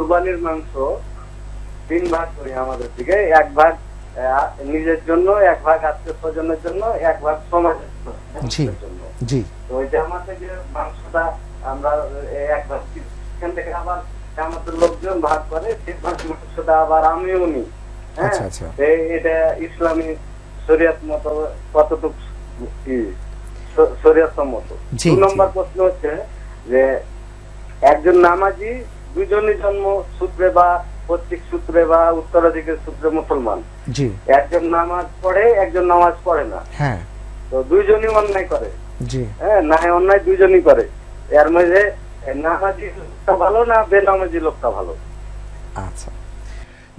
কুরবানির মাংস 3 ভাগ করি আমাদের দিকে, 1 ভাগ নিজের জন্য, 1 ভাগ আত্মীয় স্বজনের জন্য, 1 ভাগ সমাজের জন্য। জি, তো ওই জামাত থেকে মাংসটা আমরা 1 ভাগ, এখান থেকে আবার জামাতের লোকজন ভাগ করে, সেই ভাগ মাংসটা আবার আমিও নিই। হ্যাঁ, এটা ইসলামী শরিয়ত মতো কতটুকু শরিয়ত সম্মত। 2 নম্বর প্রশ্ন হচ্ছে যে একজন নামাজি দুজনই জন্ম সূত্রে বা পৈতৃক সূত্রে বা উত্তরাধিকার সূত্রে মুসলমান, একজন নামাজ পড়ে, একজন নামাজ পড়ে না, তো দুইজনই অন্যায় করে। হ্যাঁ, না অন্যায় দুইজনই করে, এর মধ্যে নামাজি লোকটা ভালো না বেনামাজি লোকটা ভালো? আচ্ছা,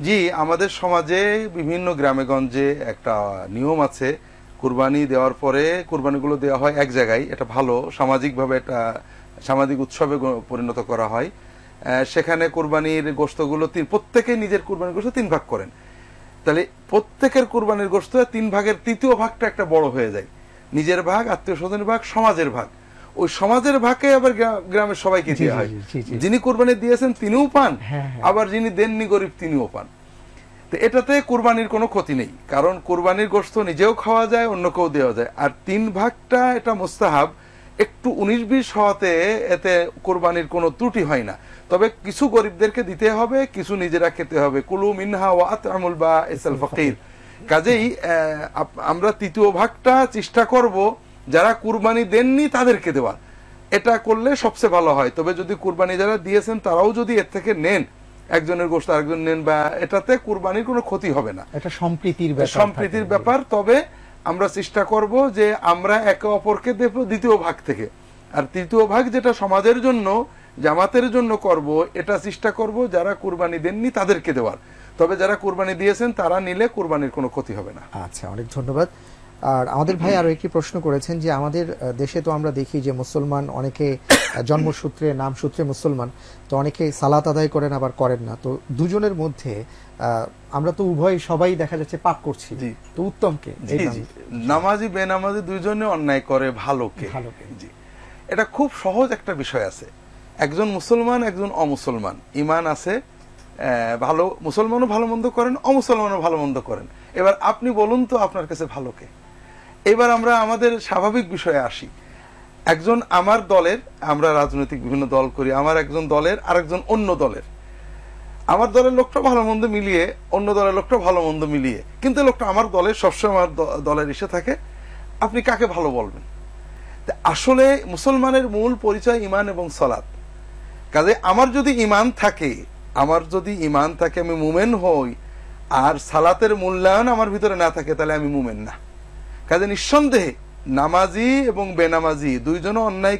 জি, আমাদের সমাজে বিভিন্ন গ্রামে গঞ্জে একটা নিয়ম আছে, কুরবানি দেওয়ার পরে কুরবানিগুলো দেওয়া হয় এক জায়গায়, এটা ভালো, সামাজিকভাবে একটা সামাজিক উৎসবে পরিণত করা হয়। সেখানে কুরবানির গোশতগুলো প্রত্যেকে নিজের কুরবানির গোশত 3 ভাগ করেন, তাহলে প্রত্যেকের কুরবানির গোশত 3 ভাগের 3য় ভাগটা একটা বড় হয়ে যায়, নিজের ভাগ, আত্মীয় স্বজনের ভাগ, সমাজের ভাগ। ওই সমাজের ভাগে আবার গ্রামের সবাইকে দেওয়া হয়, যিনি কুরবানি দিয়েছেন তিনিও পান, আবার যিনি দেননি গরিব তিনিও পান। তো এটাতে কুরবানির কোনো ক্ষতি নেই, কারণ কুরবানির গোশত নিজেও খাওয়া যায়, অন্যকেও দেওয়া যায়। আর 3 ভাগটা এটা মুস্তাহাব, একটু 19-20 হওয়াতে এতে কুরবানির কোনো ত্রুটি হয় না। তবে কিছু গরিবদেরকে দিতে হবে, কিছু নিজেরা খেতে হবে। কুলু মিনহা ওয়া আত'আমুল বাঈসাল ফাকির। কাজেই আমরা 3য় ভাগটা চেষ্টা করব যারা কুরবানি দেননি তাদেরকে দেওয়ার, এটা করলে সবচেয়ে ভালো হয়। তবে যদি কুরবানি যারা দিয়েছেন তারাও যদি এর থেকে নেন, একজনের গোশত আরেকজন নেন, বা এটাতে কুরবানির কোনো ক্ষতি হবে না, এটা সম্প্রীতির ব্যাপার। তবে আমরা চেষ্টা করব যে আমরা একে অপরকে দেব 2য় ভাগ থেকে, আর 3য় ভাগ যেটা সমাজের জন্য, জামাতের জন্য করব, এটা চেষ্টা করব যারা কুরবানি দেননি তাদেরকে দেওয়ার। তবে যারা কুরবানি দিয়েছেন তারা নিলে কুরবানির কোনো ক্ষতি হবে না। আচ্ছা, অনেক ধন্যবাদ। আর আমাদের ভাই আরো একটি প্রশ্ন করেছেন যে আমাদের দেশে তো আমরা দেখি যে মুসলমান অনেকে জন্মসূত্রে নামসূত্রে মুসলমান, তো অনেকে সালাত আদায় করেন আবার করেন না। তো দুজনের মধ্যে আমরা তো উভয় সবাই দেখা যাচ্ছে পাপ করছি, তো উত্তম কে? নামাজি বেনামাজি দুইজনে অন্যায় করে, ভালো কে? জি, এটা খুব সহজ একটা বিষয় আছে। একজন মুসলমান, একজন অমুসলমান, ঈমান আছে, ভালো, মুসলমানও ভালো মন্দ করেন, অমুসলমানও ভালো মন্দ করেন। এবার আপনি বলুন তো আপনার কাছে ভালো কে? এবার আমরা আমাদের স্বাভাবিক বিষয়ে আসি। একজন আমার দলের, আমরা রাজনৈতিক বিভিন্ন দল করি, আমার একজন দলের আরেকজন অন্য দলের, আমার দলের লোকটা ভালো মন্দ মিলিয়ে, অন্য দলের লোকটা ভালো মন্দ মিলিয়ে, কিন্তু লোকটা আমার দলের, সবসময় আমার দলের ইসে থাকে, আপনি কাকে ভালো বলবেন? আসলে মুসলমানের মূল পরিচয় ঈমান এবং সালাত। কাজে আমার যদি ঈমান থাকে, আমি মুমিন হই, আর সালাতের মূল্যায়ন আমার ভিতরে না থাকে, তাহলে আমি মুমিন না। কাজে নিঃসন্দেহে নামাজি এবং বেনামাজি দুইজনও অন্যায়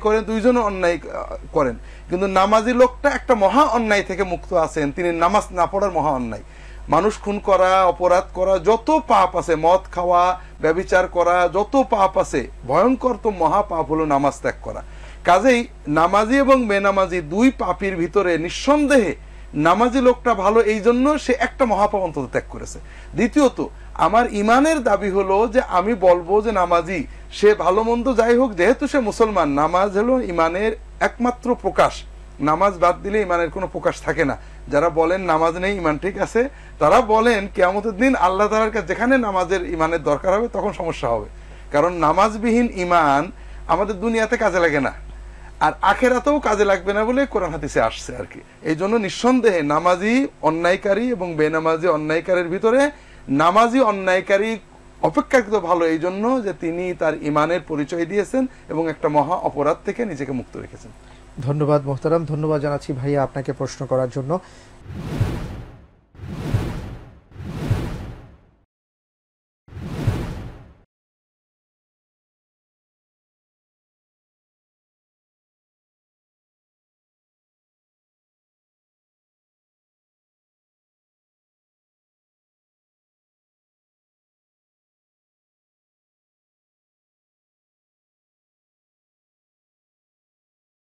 করেন, কিন্তু নামাজি লোকটা একটা মহা অন্যায় থেকে মুক্ত আছেন, তিনি নামাজ না পড়ার মহা অন্যায়, মানুষ খুন করা, অপরাধ করা, যত পাপ আছে, মদ খাওয়া, ব্যভিচার করা, যত পাপ আছে, ভয়ঙ্কর তো মহা পাপ হলো নামাজ ত্যাগ করা। কাজেই নামাজি এবং বেনামাজি 2 পাপীর ভিতরে নিঃসন্দেহে নামাজি লোকটা ভালো, এই জন্য সে একটা মহাপাপ অন্তত ত্যাগ করেছে। দ্বিতীয়ত, আমার ইমানের দাবি হলো যে আমি বলবো যে নামাজি, সে ভালো মন্দ যাই হোক, যেহেতু সে মুসলমান, নামাজ হলো ইমানের একমাত্র প্রকাশ, নামাজ বাদ দিলে ইমানের কোনো প্রকাশ থাকে না। যারা বলেন নামাজ নেই, ইমান ঠিক আছে, তারা বলেন কিয়ামতের দিন আল্লাহ তাআলার কাছে যেখানে নামাজের ইমানের দরকার হবে তখন সমস্যা হবে, কারণ নামাজবিহীন ইমান আমাদের দুনিয়াতে কাজে লাগে না, আর আখেরাতেও কাজে লাগবে না বলে কোরআন হাদিসে আসছে আর কি। এই জন্য নিঃসন্দেহে নামাজি অন্যায়কারী এবং বেনামাজি অন্যায়কারীর ভিতরে নামাজি অন্যায়কারী অপেক্ষাকৃত ভালো, এই জন্য যে তিনি তার ইমানের পরিচয় দিয়েছেন এবং একটা মহা অপরাধ থেকে নিজেকে মুক্ত রেখেছেন। ধন্যবাদ মোহতারাম, ধন্যবাদ জানাচ্ছি ভাইয়া আপনাকে প্রশ্ন করার জন্য।